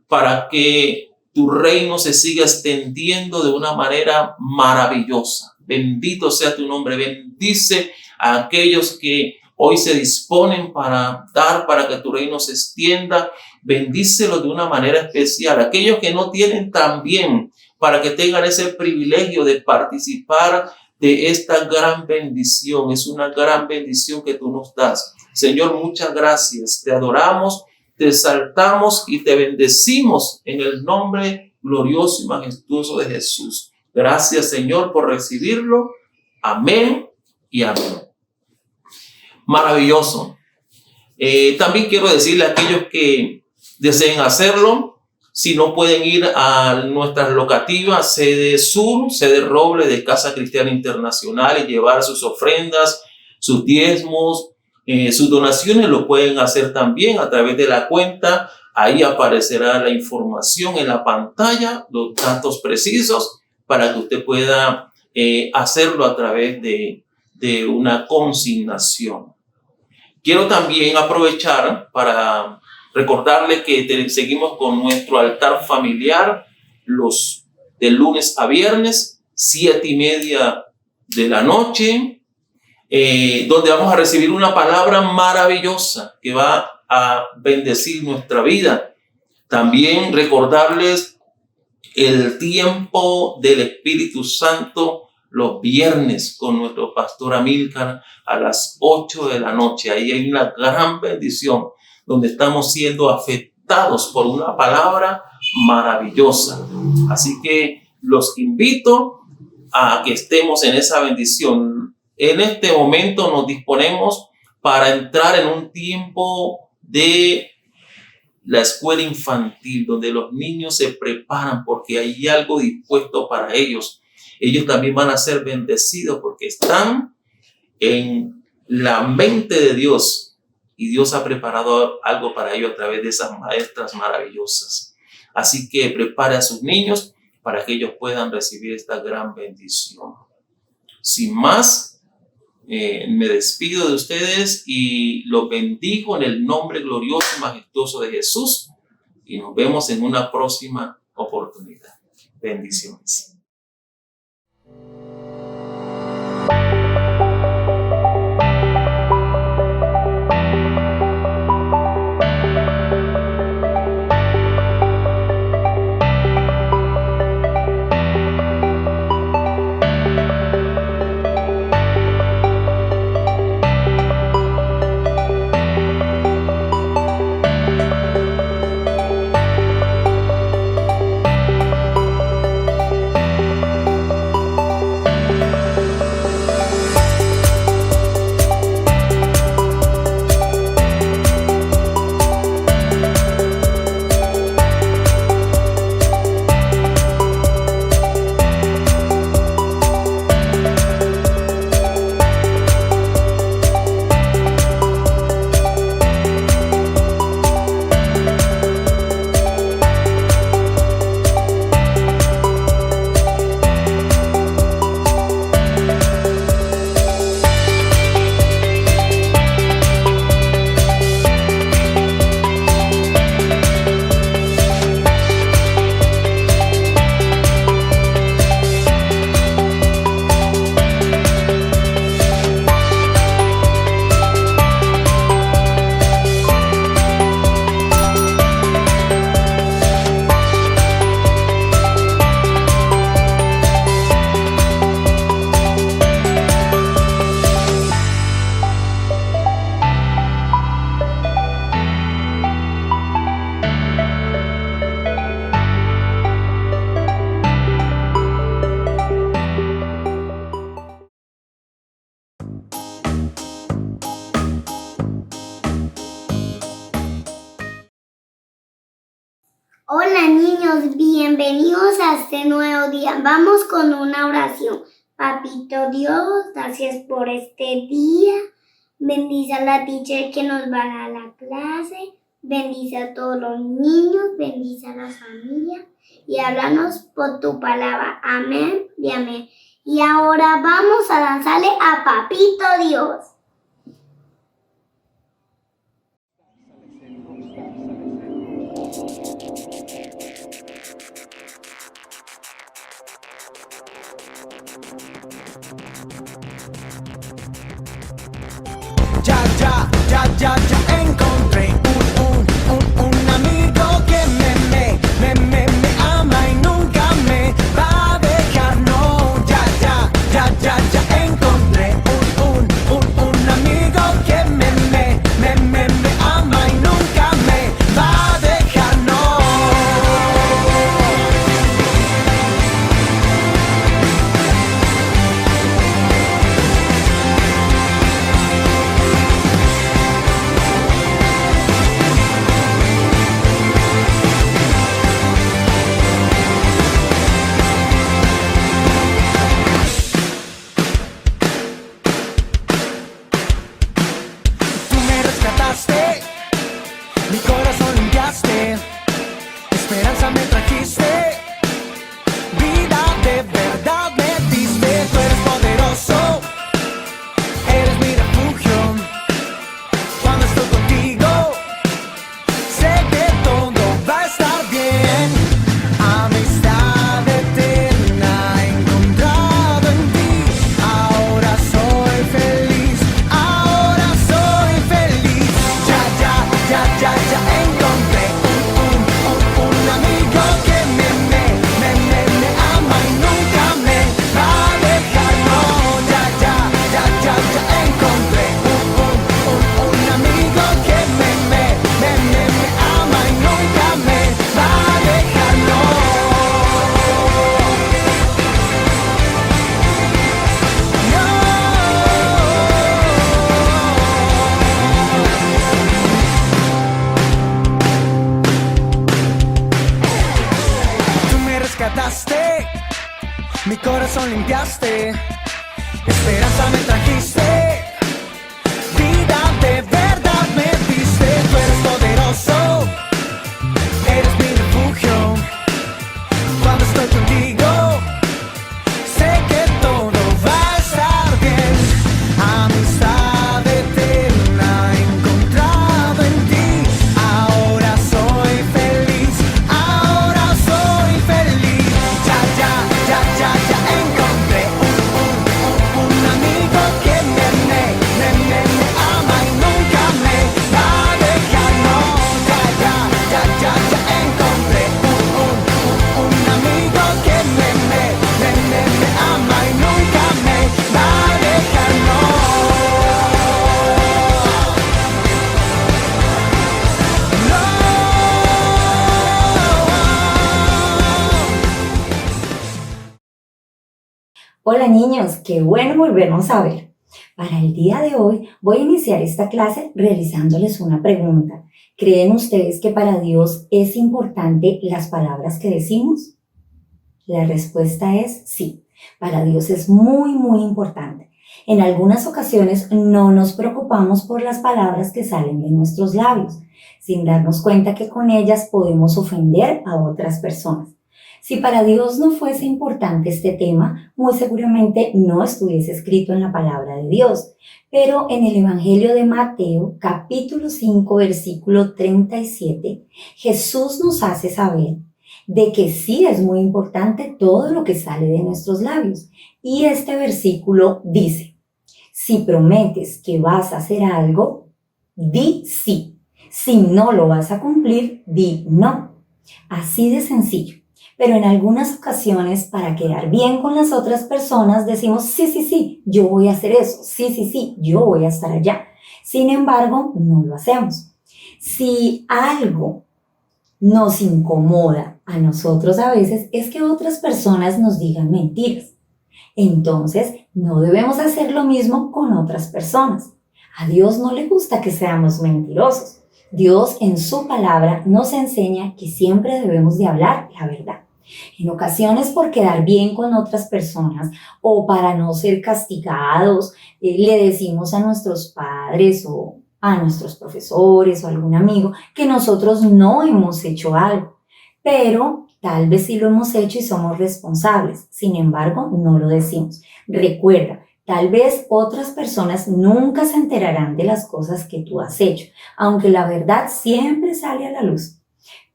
para que tu reino se siga extendiendo de una manera maravillosa. Bendito sea tu nombre. Bendice a aquellos que hoy se disponen para dar, para que tu reino se extienda. Bendícelos de una manera especial. Aquellos que no tienen también, para que tengan ese privilegio de participar de esta gran bendición. Es una gran bendición que tú nos das. Señor, muchas gracias. Te adoramos, te exaltamos y te bendecimos en el nombre glorioso y majestuoso de Jesús. Gracias, Señor, por recibirlo. Amén y amén. Maravilloso. También quiero decirle a aquellos que deseen hacerlo, si no pueden ir a nuestras locativas, sede Sur, sede Roble de Casa Cristiana Internacional, y llevar sus ofrendas, sus diezmos, sus donaciones, lo pueden hacer también a través de la cuenta. Ahí aparecerá la información en la pantalla, los datos precisos para que usted pueda hacerlo a través de una consignación. Quiero también aprovechar para recordarle que seguimos con nuestro altar familiar los de lunes a viernes, 7:30 de la noche, donde vamos a recibir una palabra maravillosa que va a bendecir nuestra vida. También recordarles el tiempo del Espíritu Santo los viernes con nuestro pastor Amílcar a las 8 de la noche. Ahí hay una gran bendición donde estamos siendo afectados por una palabra maravillosa. Así que los invito a que estemos en esa bendición. En este momento nos disponemos para entrar en un tiempo de la escuela infantil, donde los niños se preparan porque hay algo dispuesto para ellos. Ellos también van a ser bendecidos porque están en la mente de Dios y Dios ha preparado algo para ellos a través de esas maestras maravillosas. Así que prepare a sus niños para que ellos puedan recibir esta gran bendición. Sin más, me despido de ustedes y los bendigo en el nombre glorioso y majestuoso de Jesús y nos vemos en una próxima oportunidad. Bendiciones. niños, bienvenidos a este nuevo día. Vamos con una oración. Papito Dios, gracias por este día. Bendice a la teacher que nos va a dar la clase. Bendice a todos los niños, bendice a la familia y háblanos por tu palabra. Amén y amén. Y ahora vamos a danzarle a Papito Dios. Ya encontré un amigo que me ama y nunca me va a dejar. No, ya encontré un amigo que me ama y nunca me va a dejar. No. Mi corazón limpiaste, esperanza me trajiste, vida de verdad me diste. Tú eres poderoso, eres mi refugio. Cuando estoy contigo, sé que todo va a estar bien. Amistad eterna he encontrado en ti. Ahora soy feliz, ahora soy feliz. Ya encontré un amigo que me ama y nunca me va a dejar. No, ya encontré un amigo que me ama y nunca me va a dejar. No. Tú me rescataste, mi corazón limpiaste, esperanza me trajiste, vida de verdad me diste. Tú eres poderoso, eres mi refugio. Cuando estoy contigo, sé que todo va a estar bien. Amistad eterna he encontrado en ti. Ahora soy feliz, ahora soy feliz. Ya encontré un amigo que me ama y nunca me va a dejar. No, ya encontré un amigo que me ama y nunca me va a dejar. No. Hola niños, qué bueno volvernos a ver. Para el día de hoy voy a iniciar esta clase realizándoles una pregunta. ¿Creen ustedes que para Dios es importante las palabras que decimos? La respuesta es sí. Para Dios es muy importante. En algunas ocasiones no nos preocupamos por las palabras que salen de nuestros labios, sin darnos cuenta que con ellas podemos ofender a otras personas. Si para Dios no fuese importante este tema, muy seguramente no estuviese escrito en la palabra de Dios. Pero en el Evangelio de Mateo, capítulo 5, versículo 37, Jesús nos hace saber de que sí es muy importante todo lo que sale de nuestros labios. Y este versículo dice: si prometes que vas a hacer algo, di sí. Si no lo vas a cumplir, di no. Así de sencillo. Pero en algunas ocasiones, para quedar bien con las otras personas, decimos sí, yo voy a hacer eso, sí, yo voy a estar allá. Sin embargo, no lo hacemos. Si algo nos incomoda a nosotros a veces, es que otras personas nos digan mentiras. Entonces, no debemos hacer lo mismo con otras personas. A Dios no le gusta que seamos mentirosos. Dios en su palabra nos enseña que siempre debemos de hablar la verdad. En ocasiones por quedar bien con otras personas o para no ser castigados, le decimos a nuestros padres o a nuestros profesores o a algún amigo que nosotros no hemos hecho algo, pero tal vez sí lo hemos hecho y somos responsables. Sin embargo, no lo decimos. Recuerda, tal vez otras personas nunca se enterarán de las cosas que tú has hecho, aunque la verdad siempre sale a la luz.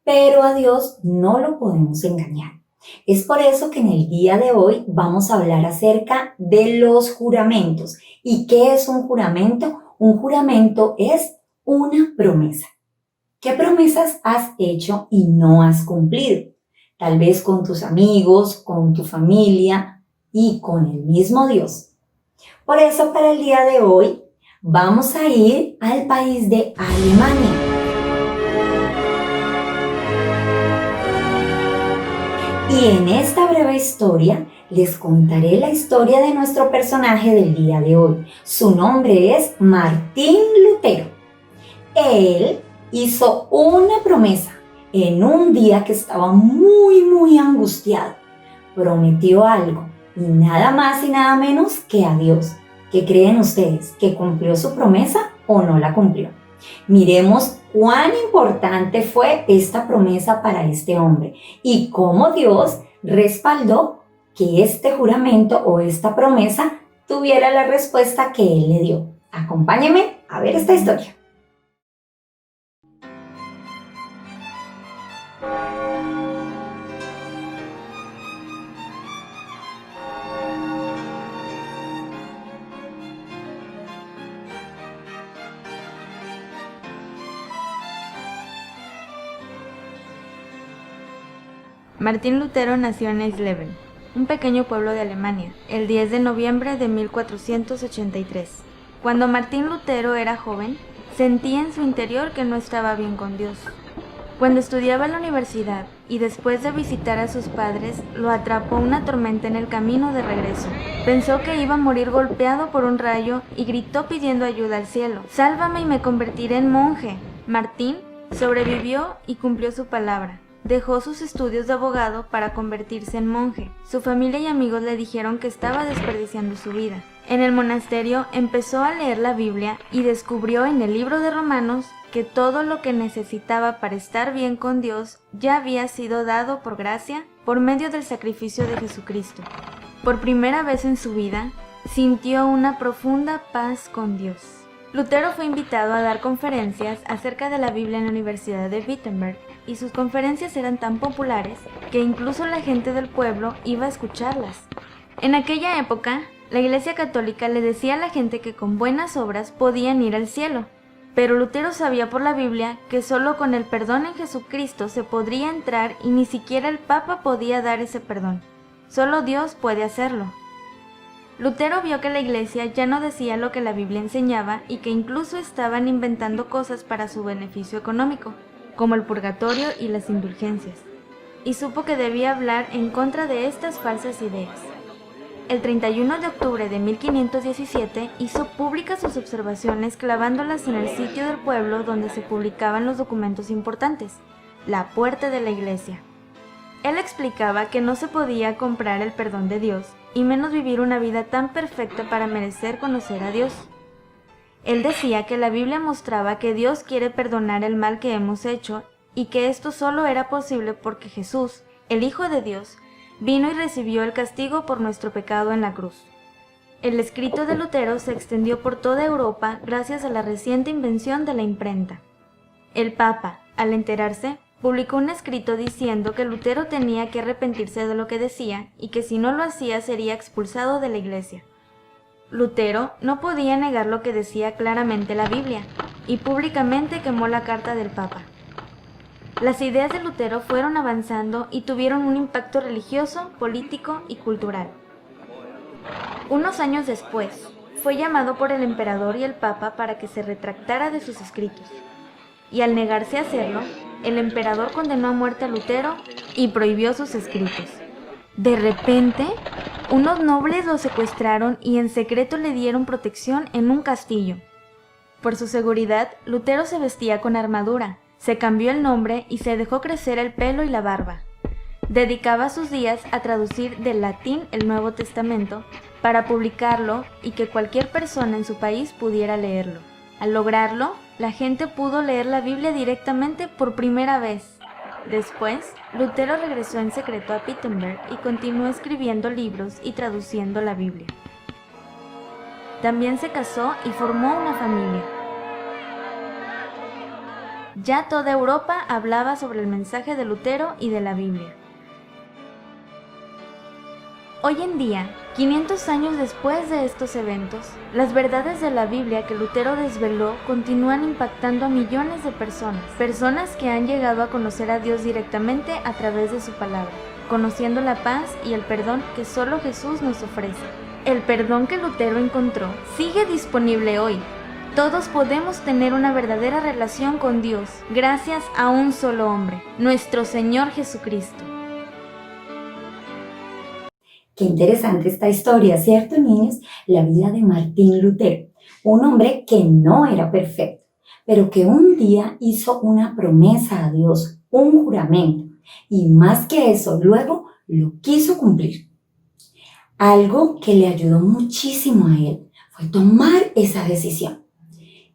Pero a Dios no lo podemos engañar. Es por eso que en el día de hoy vamos a hablar acerca de los juramentos. ¿Y qué es un juramento? Un juramento es una promesa. ¿Qué promesas has hecho y no has cumplido? Tal vez con tus amigos, con tu familia y con el mismo Dios. Por eso para el día de hoy vamos a ir al país de Alemania. Y en esta breve historia les contaré la historia de nuestro personaje del día de hoy. Su nombre es Martín Lutero. Él hizo una promesa en un día que estaba muy angustiado. Prometió algo y nada más y nada menos que a Dios. ¿Qué creen ustedes? ¿Que cumplió su promesa o no la cumplió? Miremos cuán importante fue esta promesa para este hombre y cómo Dios respaldó que este juramento o esta promesa tuviera la respuesta que Él le dio. Acompáñenme a ver esta historia. Martín Lutero nació en Eisleben, un pequeño pueblo de Alemania, el 10 de noviembre de 1483. Cuando Martín Lutero era joven, sentía en su interior que no estaba bien con Dios. Cuando estudiaba en la universidad y después de visitar a sus padres, lo atrapó una tormenta en el camino de regreso. Pensó que iba a morir golpeado por un rayo y gritó pidiendo ayuda al cielo: «¡Sálvame y me convertiré en monje!». Martín sobrevivió y cumplió su palabra. Dejó sus estudios de abogado para convertirse en monje. Su familia y amigos le dijeron que estaba desperdiciando su vida. En el monasterio empezó a leer la Biblia y descubrió en el libro de Romanos que todo lo que necesitaba para estar bien con Dios ya había sido dado por gracia por medio del sacrificio de Jesucristo. Por primera vez en su vida, sintió una profunda paz con Dios. Lutero fue invitado a dar conferencias acerca de la Biblia en la Universidad de Wittenberg, y sus conferencias eran tan populares que incluso la gente del pueblo iba a escucharlas. En aquella época, la Iglesia Católica le decía a la gente que con buenas obras podían ir al cielo, pero Lutero sabía por la Biblia que solo con el perdón en Jesucristo se podría entrar y ni siquiera el Papa podía dar ese perdón. Solo Dios puede hacerlo. Lutero vio que la Iglesia ya no decía lo que la Biblia enseñaba y que incluso estaban inventando cosas para su beneficio económico, como el purgatorio y las indulgencias, y supo que debía hablar en contra de estas falsas ideas. El 31 de octubre de 1517 hizo públicas sus observaciones clavándolas en el sitio del pueblo donde se publicaban los documentos importantes, la puerta de la iglesia. Él explicaba que no se podía comprar el perdón de Dios, y menos vivir una vida tan perfecta para merecer conocer a Dios. Él decía que la Biblia mostraba que Dios quiere perdonar el mal que hemos hecho y que esto solo era posible porque Jesús, el Hijo de Dios, vino y recibió el castigo por nuestro pecado en la cruz. El escrito de Lutero se extendió por toda Europa gracias a la reciente invención de la imprenta. El Papa, al enterarse, publicó un escrito diciendo que Lutero tenía que arrepentirse de lo que decía y que si no lo hacía sería expulsado de la iglesia. Lutero no podía negar lo que decía claramente la Biblia, y públicamente quemó la carta del Papa. Las ideas de Lutero fueron avanzando y tuvieron un impacto religioso, político y cultural. Unos años después, fue llamado por el emperador y el Papa para que se retractara de sus escritos, y al negarse a hacerlo, el emperador condenó a muerte a Lutero y prohibió sus escritos. De repente, unos nobles lo secuestraron y en secreto le dieron protección en un castillo. Por su seguridad, Lutero se vestía con armadura, se cambió el nombre y se dejó crecer el pelo y la barba. Dedicaba sus días a traducir del latín el Nuevo Testamento para publicarlo y que cualquier persona en su país pudiera leerlo. Al lograrlo, la gente pudo leer la Biblia directamente por primera vez. Después, Lutero regresó en secreto a Wittenberg y continuó escribiendo libros y traduciendo la Biblia. También se casó y formó una familia. Ya toda Europa hablaba sobre el mensaje de Lutero y de la Biblia. Hoy en día, 500 años después de estos eventos, las verdades de la Biblia que Lutero desveló continúan impactando a millones de personas que han llegado a conocer a Dios directamente a través de su palabra, conociendo la paz y el perdón que solo Jesús nos ofrece. El perdón que Lutero encontró sigue disponible hoy. Todos podemos tener una verdadera relación con Dios gracias a un solo hombre, nuestro Señor Jesucristo. Qué interesante esta historia, ¿cierto, niños? La vida de Martín Lutero, un hombre que no era perfecto, pero que un día hizo una promesa a Dios, un juramento, y más que eso, luego lo quiso cumplir. Algo que le ayudó muchísimo a él fue tomar esa decisión.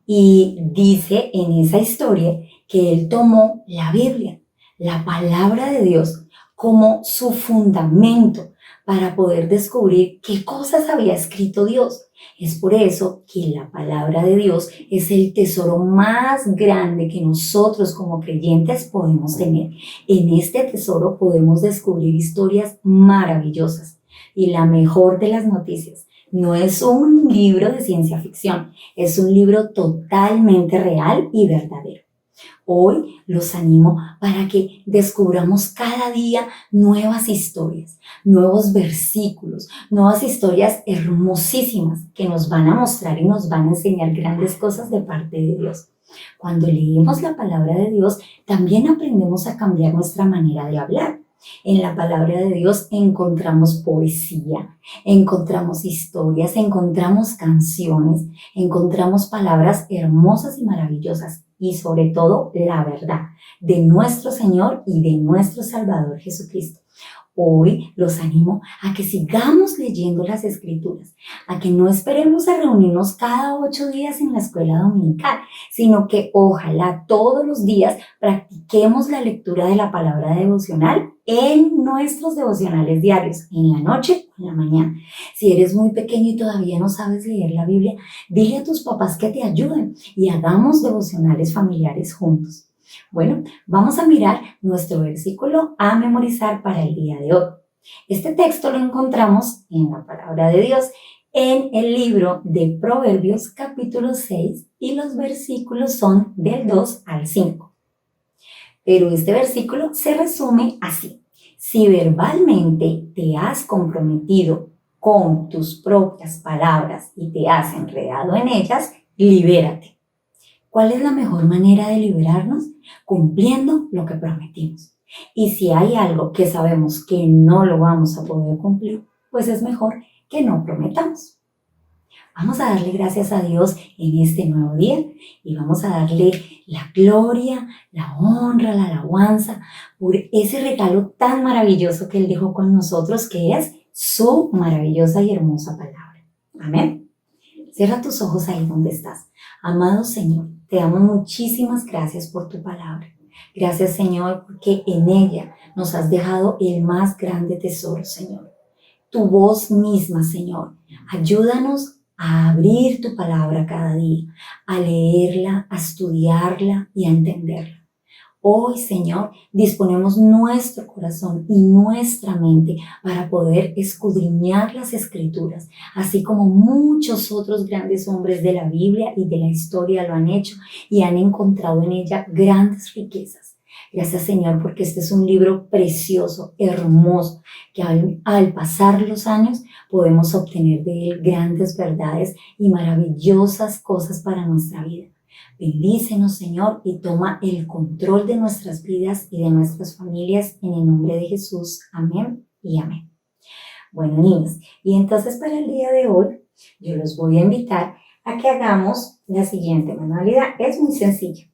Y dice en esa historia que él tomó la Biblia, la palabra de Dios, como su fundamento para poder descubrir qué cosas había escrito Dios. Es por eso que la palabra de Dios es el tesoro más grande que nosotros como creyentes podemos tener. En este tesoro podemos descubrir historias maravillosas. Y la mejor de las noticias, no es un libro de ciencia ficción, es un libro totalmente real y verdadero. Hoy los animo para que descubramos cada día nuevas historias, nuevos versículos, nuevas historias hermosísimas que nos van a mostrar y nos van a enseñar grandes cosas de parte de Dios. Cuando leemos la palabra de Dios, también aprendemos a cambiar nuestra manera de hablar. En la palabra de Dios encontramos poesía, encontramos historias, encontramos canciones, encontramos palabras hermosas y maravillosas y sobre todo la verdad de nuestro Señor y de nuestro Salvador Jesucristo. Hoy los animo a que sigamos leyendo las Escrituras, a que no esperemos a reunirnos cada 8 días en la escuela dominical, sino que ojalá todos los días practiquemos la lectura de la palabra devocional en nuestros devocionales diarios, en la noche o en la mañana. Si eres muy pequeño y todavía no sabes leer la Biblia, dile a tus papás que te ayuden y hagamos devocionales familiares juntos. Bueno, vamos a mirar nuestro versículo a memorizar para el día de hoy. Este texto lo encontramos en la palabra de Dios en el libro de Proverbios capítulo 6 y los versículos son del 2 al 5. Pero este versículo se resume así: si verbalmente te has comprometido con tus propias palabras y te has enredado en ellas, libérate. ¿Cuál es la mejor manera de liberarnos? Cumpliendo lo que prometimos. Y si hay algo que sabemos que no lo vamos a poder cumplir, pues es mejor que no prometamos. Vamos a darle gracias a Dios en este nuevo día y vamos a darle la gloria, la honra, la alabanza por ese regalo tan maravilloso que Él dejó con nosotros, que es su maravillosa y hermosa palabra. Amén. Cierra tus ojos ahí donde estás. Amado Señor, te damos muchísimas gracias por tu palabra. Gracias, Señor, porque en ella nos has dejado el más grande tesoro, Señor. Tu voz misma, Señor. Ayúdanos a abrir tu palabra cada día, a leerla, a estudiarla y a entenderla. Hoy, Señor, disponemos nuestro corazón y nuestra mente para poder escudriñar las Escrituras, así como muchos otros grandes hombres de la Biblia y de la historia lo han hecho y han encontrado en ella grandes riquezas. Gracias, Señor, porque este es un libro precioso, hermoso, que al pasar los años podemos obtener de él grandes verdades y maravillosas cosas para nuestra vida. Bendícenos, Señor, y toma el control de nuestras vidas y de nuestras familias en el nombre de Jesús. Amén y amén. Bueno, niños, y entonces para el día de hoy yo los voy a invitar a que hagamos la siguiente manualidad. Es muy sencilla.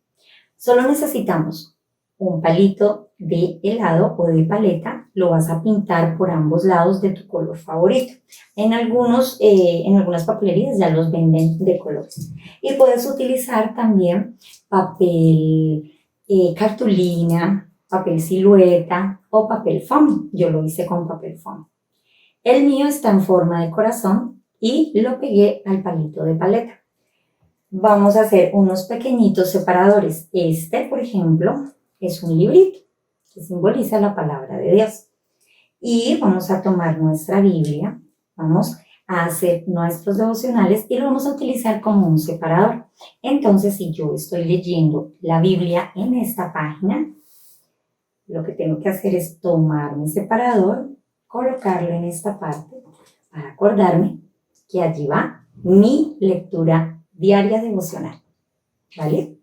Solo necesitamos un palito de helado o de paleta. Lo vas a pintar por ambos lados de tu color favorito. En algunas papelerías ya los venden de colores. Y puedes utilizar también papel cartulina, papel silueta o papel foamy. Yo lo hice con papel foamy. El mío está en forma de corazón y lo pegué al palito de paleta. Vamos a hacer unos pequeñitos separadores. Este, por ejemplo, es un librito que simboliza la palabra de Dios. Y vamos a tomar nuestra Biblia, vamos a hacer nuestros devocionales y lo vamos a utilizar como un separador. Entonces, si yo estoy leyendo la Biblia en esta página, lo que tengo que hacer es tomar mi separador, colocarlo en esta parte para acordarme que allí va mi lectura diaria devocional. ¿Vale?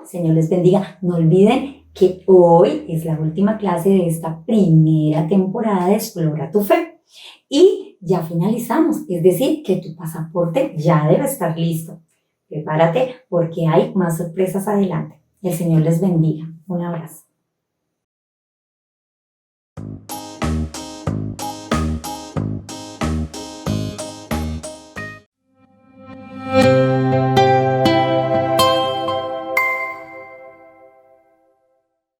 Señor les bendiga. No olviden que hoy es la última clase de esta primera temporada de Explora tu Fe. Y ya finalizamos, es decir, que tu pasaporte ya debe estar listo. Prepárate porque hay más sorpresas adelante. El Señor les bendiga. Un abrazo.